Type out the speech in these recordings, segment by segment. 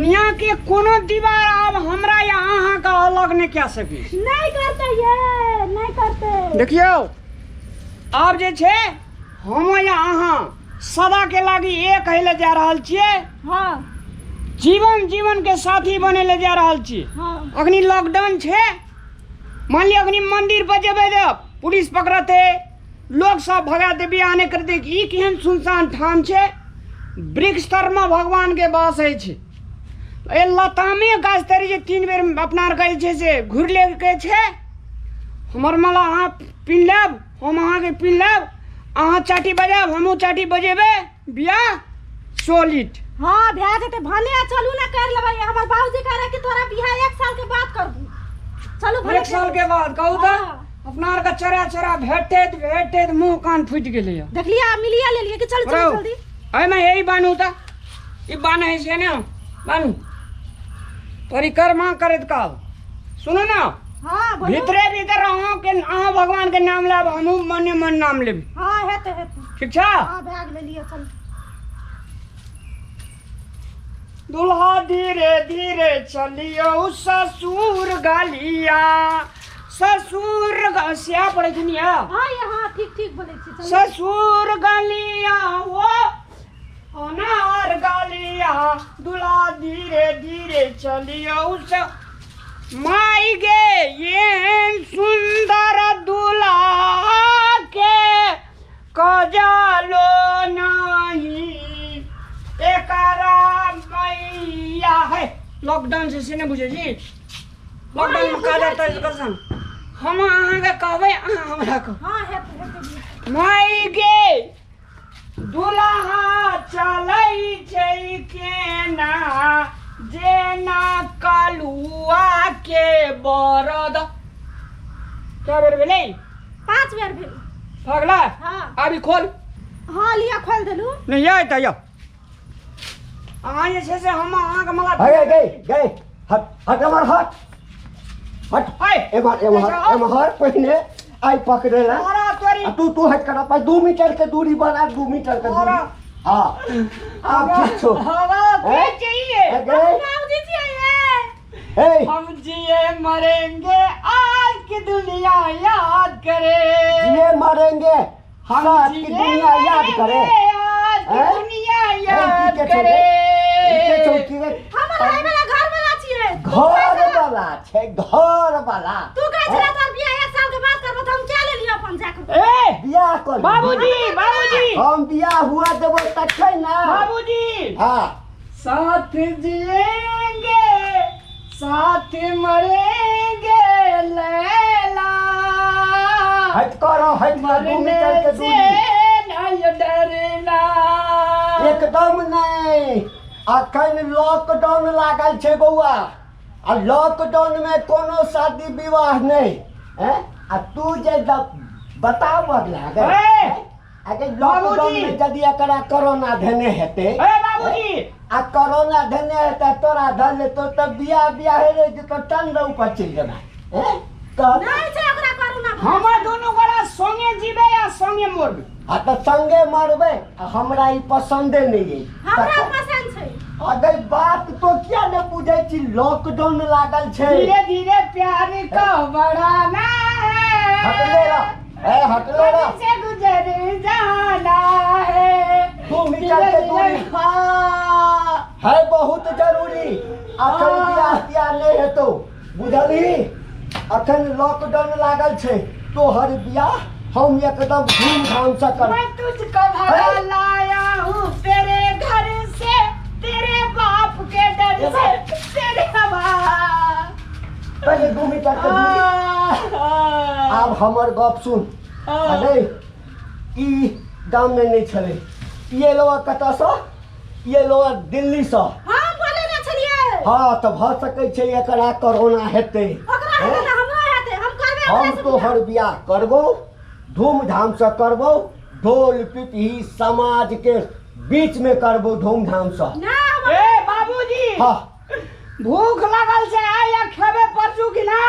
दुनिया के कोनो दीवार अब हमरा यहाँ का अलग नहीं क्या सके। नहीं करते ये, नहीं करते। देखियो अब जे छे हम यहाँ सदा के लागी एक कहले जा रहल छिए। हाँ जीवन जीवन के साथी बने ले जा रहल छिए। हाँ अखनी लॉकडाउन छे, मान लिया अखनी मंदिर पर जेबे दे पुलिस पकड़ते, लोग सब भगा देबे आने कर दे। ई केहन सुनसान ठाम छे, वृक्ष तर में भगवान के वास है छे। ए लतामे गाछ तरी जे 3 बेर अपना कहै छे से घुर ले के छे। हमर मला अहाँ पिन लेब, हम अहाँ के पिन लेब, अहाँ चाटी बजाब, हमहूँ चाटी बजेबे, बियाह सॉलिड। हाँ भैया जेते भने चलू ना कर लेबै। हमर बाबूजी कह रहे कि तोरा बियाह 1 साल के बाद करबू। चलू भने 1 साल के बाद कहू त अपना आर का चरा चरा भेटैत भेटैत मुंह कान फूट गेलै। देख लिया मिलिया ले लिए कि चल चल जल्दी। अय मैं यही बानू त ई बाने है से ना बानू परिक्रमा करत काल सुनो ना। हाँ बोलो। भीतरे भीतर अहाँ के अहाँ भगवान के नाम लेब, हमहूँ मने मन नाम लेब। हाँ हेते हेते ठीक छा। हाँ बैग ले लिए चल। दुल्हा धीरे धीरे चलियो ससुर गालिया, ससुर श्या पड़े दुनिया। हाँ यहाँ ठीक ठीक बोले छी चल। ससुर गालिया वो अनार गालिया, दुल्हा धीरे धीरे चलियो माई गे ये सुंदर दुल्हा के कजालो नहीं एकरा मैया है। लॉकडाउन से नहीं बुझे जी, लॉकडाउन में का जाता है कसम। हम अहाँ के कहबे अहाँ हमरा को। हाँ हेते हेते माई गे दुल्हा चलै छै केना, जेना कलुआ के बरद। क्या बेर भेलै? 5 बेर भेल। भगला हाँ अभी खोल। हाँ लिया खोल देलू। नहीं आय त यो अहाँ जे छै से हम अहाँ के मला गए गए गए हट हट हमर हट हट हाय एमहर पहिने आई पकड़ेला। मारा तोरी तू हट कर पर 2 मीटर के दूरी बना, 2 मीटर के दूरी। हाँ अब ठीक छो। हवा के चाहिए गए बाबूजी जी आए। हे हम जिए मरेंगे आज की दुनिया याद करे। जिए मरेंगे हम आज की जिए दुनिया याद करे। आज की हैं? दुनिया याद करे। इनके चौकी में हमर भाई वाला घर वाला छिए। घर वाला छे, घर वाला। तू कह छला तोर बियाह 1 साल के बाद करबो त हम क्या ले लियो अपन जाके। ए बियाह कर बाबूजी बाबूजी हम बियाह हुआ देबो तक छै ना। बाबूजी हाँ साथ जिएंगे साथ मरेंगे लैला, हट करो हट कर 2 मीटर के दूरी। नहीं डरना। एकदम नहीं, अखन लॉकडाउन लागल छे बउआ। आ लॉकडाउन में कोनो शादी विवाह नहीं है। आ तू जे बताव लागे ए! अगर लॉकडाउन बाबूजी! में यदि एकरा कोरोना धने हेते ए बाबूजी आ कोरोना धने हेते तोरा धर ले तो तब बियाह बियाह रे तो टन रौ पर चल जेबा हैं कह नहीं छै ओकरा कोरोना। हम दोनों गोड़ा संगे जीवे या संगे मरबे। आ तो संगे मरबे। आ हमरा ई पसंदे नहीं है। हमरा पसंद छै। अगर बात तो क्या न बुझे छी, लॉकडाउन लागल छे। धीरे धीरे प्यार का बढ़ाना है, हटले रह ए हटले रह से गुजर जाना है। 2 मीटर के दूरी हाँ है बहुत जरूरी। अखन बियाह तियाह नहीं हेतो बुझली। अखन लॉकडाउन लागल छे तो हर बियाह हम एकदम धूमधाम से कर। मैं तुझको भगा लाया हूँ तेरे घर से, तेरे बाप के डर से, तेरे पहले 2 मीटर के दूरी। अब हमर गप सुन। अरे ई गाम में नहीं छले, ये लोग कतऽ सँ, ये लोग दिल्ली सँ। हम बोले ना छलिए। हाँ तो भ सकै छै एकरा कोरोना हेते। ओकरा हेते ना हमरा हेते, हम करबे हम ओकरा से तो हर बियाह करबो, धूमधाम से करबो, ढोल पिपही समाज के बीच में करबो धूमधाम से। ना हम ए बाबूजी हाँ भूख लगल से आया खेबे परसू कि ना।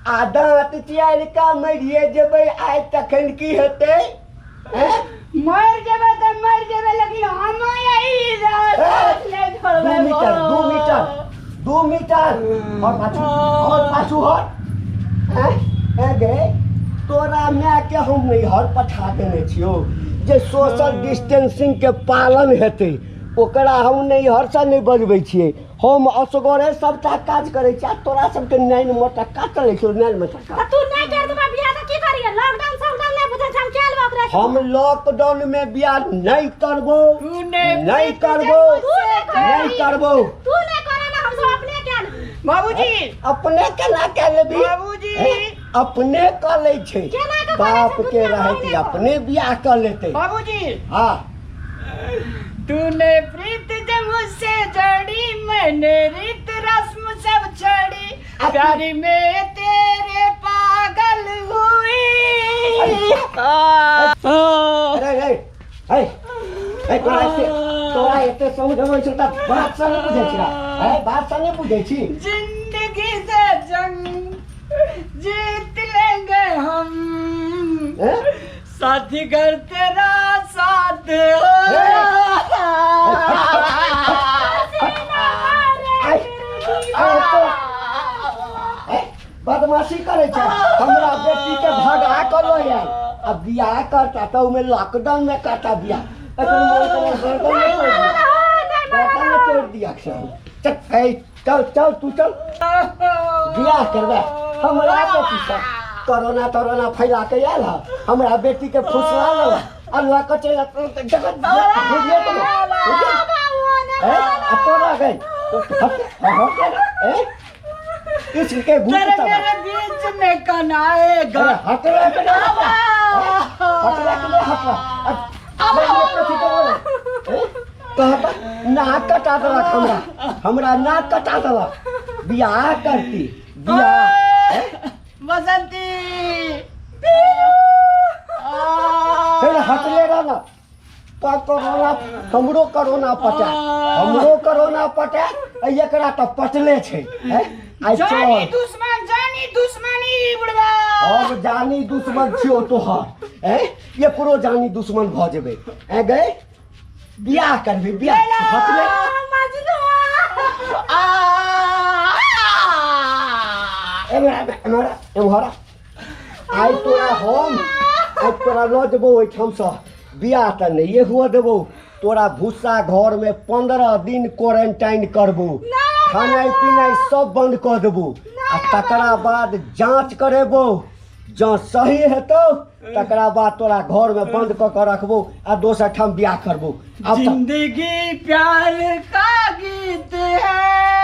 आ दाँत चियार का मरिए जेबै आइ तखन की हेतै। हैं? मर जेबे तो मर जेबे, लेकिन हम यही ले छोड़बे। 2 मीटर और पाछू हट। हैं? हैं गे तोरा माय के हम नहीं हर पठा देने छियो जे सोशल डिस्टेंसिंग के पालन हेतै, ओकरा हम नहीं हरसा नहीं बजबै छियै। हम असगरे सबटा काज करै छी, तोरा सबके नैन मोटका चलै छौ। नैन मोटका तू नहीं कर दूंगा बियाह तो की करिए? लॉकडाउन सॉकडाउन नहीं बुझे हम क्या लेबो ओकरा से? हम लॉकडाउन में बियाह नहीं करबो, नहीं करबो, नहीं करबो। तू नहीं करे ना, हम सब अपने क्या लेबो? बाबूजी, अपने केना के लेबी? बाबूजी। अपने क लै छै, केना के बाप करे छै? के रहते अपने बियाह कर लेते। बाबूजी, हाँ तूने प्रीत जब मुझसे जोड़ी, मैंने रीत रस्म सब छोड़ी, प्यार में तेरे पागल हुई। अरे तोरा एते समझबै छै त बात सँ नहि बुझै छिरा? बात सँ नहि बुझै छी? जिंदगी से जंग जीत लेंगे हम, साथी घर तेरा साथ हो। बदमाशी करे छै, हमरा बेटी के भगा कर लो यार। अब बियाह करता तो में लॉकडाउन में करता बियाह, गर्दन में तोड़ दिया। चल चल तू चल बियाह करबे हमरा बेटी से। कोरोना तोरोना फैला के आयल है, हमरा बेटी के फुसला लो अल्लाह के चल जगत बुझिए तो तोरा गई इसके तेरे मेरे बीच में कौन आएगा? हटला के हटला कहता नाक कटा देलक, हमरा नाक कटा देलक। बियाह करती बियाह बसंती हटले रहना। कोरोना हमरो कोरोना पटे एकरा तो पटले छै। जानी दुश्मनी बुढ़वा, अब जानी दुश्मन छियो तोहर, एकरो जानी दुश्मन भ जेबै। गए बियाह करबी, बियाह हटले एम्हरा आइ तोरा लऽ जेबौ ओहिठाम सँ। बियाह तऽ नहिए हुअ देबौ, तोरा भूसा घर में 15 दिन क्वारंटाइन करबो, खानाइ पीनाइ सब बंद कऽ देबो, आ तकरा बाद जांच करेबो। जँ सही हेतौ तकरा बाद तोरा घर में बंद कऽ के रखबो आ दोसर ठाम बियाह करबो। जिंदगी प्यार का गीत है,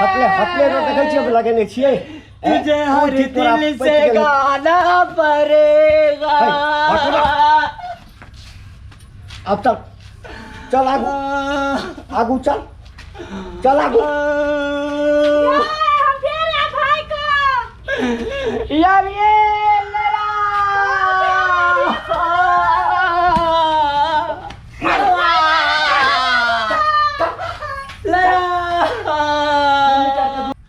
हटले देखै छियै लगेने छियै। तुझे हर दिल से गाना पड़ेगा। अब चल आगू चल आगू। हम फेर भाई को यार ये लड़ा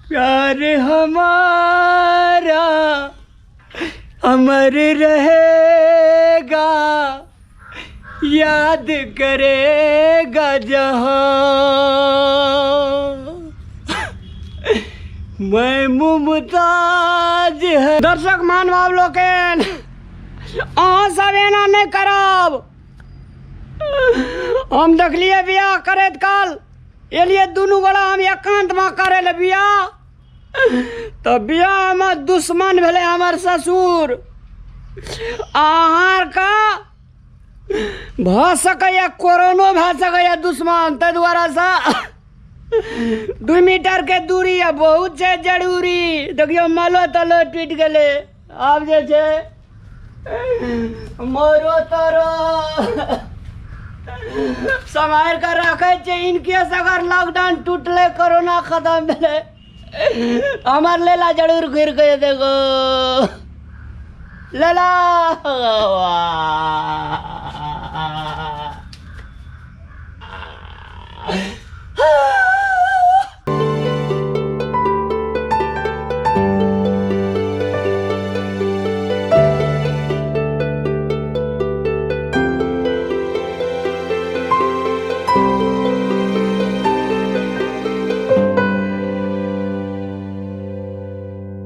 प्यार हमारा अमर रहेगा, याद करेगा जहां। मैं मुमताज है। दर्शक मानव लोकन, अहाँ सब एना नहीं करब। हम देखलिए बियाह करैत काल एलिए दुनू गोड़ा हम एकांत में करे ले बियाह, तो बियाह में दुश्मन भेले हमर ससुर। अहाँ का भ सकैया कोरोनो भए सकैया दुश्मन, ताहि दुआरे से 2 मीटर के दूरी है बहुत छै जरूरी। देखियो मलो तलो टूट गेले, आब जे छै मोरो तोरो संभाल कर रखे छै। इनकेस अगर लॉकडाउन टूटले कोरोना खत्म भेले हमार लेला जरूर घुर के देखो लेला।